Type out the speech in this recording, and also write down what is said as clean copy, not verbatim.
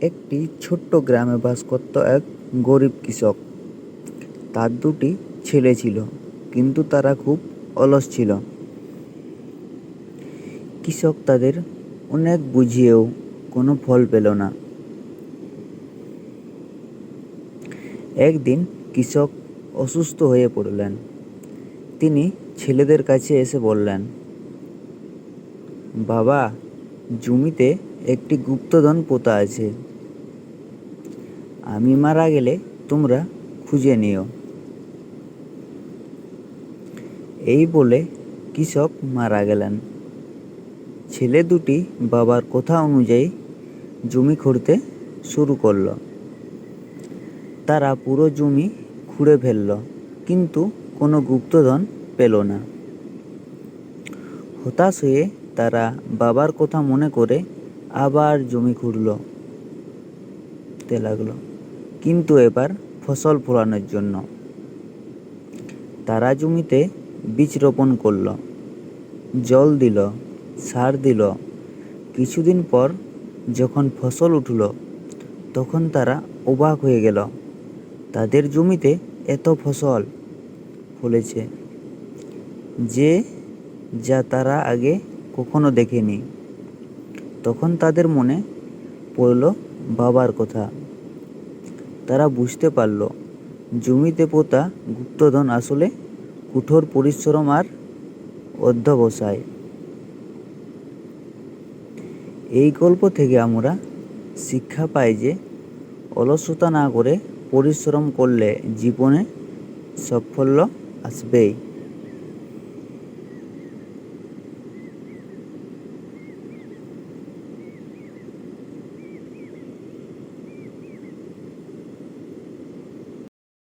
একটি ছোট্ট গ্রামে বাস করত এক গরিব কৃষক। তার দুটি ছেলে ছিল, কিন্তু তারা খুব অলস ছিল। কৃষক তাদের অনেক বুঝিয়েও কোনো ফল পেল না। একদিন কৃষক অসুস্থ হয়ে পড়লেন। তিনি ছেলেদের কাছে এসে বললেন, বাবা, জমিতে একটি গুপ্তধন পোঁতা আছে। আমি মারা গেলে তোমরা খুঁজে নিও। এই বলে কৃষক মারা গেলেন। ছেলে দুটি বাবার কথা অনুযায়ী জমি খুঁড়তে শুরু করলো। তারা পুরো জমি খুঁড়ে ফেলল, কিন্তু কোনো গুপ্তধন পেল না। হতাশ হয়ে তারা বাবার কথা মনে করে আবার জমি খুঁড়তে লাগলো, কিন্তু এবার ফসল ফলানোর জন্য। তারা জমিতে বীজ রোপণ করলো, জল দিল, সার দিল। কিছুদিন পর যখন ফসল উঠল, তখন তারা অবাক হয়ে গেল। তাদের জমিতে এত ফসল ফলেছে যা তারা আগে কখনো দেখেনি। তখন তাদের মনে পড়ল বাবার কথা। তারা বুঝতে পারল, জমিতে পোঁতা গুপ্তধন আসলে কঠোর পরিশ্রম আর অধ্যবসায়। এই গল্প থেকে আমরা শিক্ষা পাই যে অলসতা না করে পরিশ্রম করলে জীবনে সাফল্য আসবেই।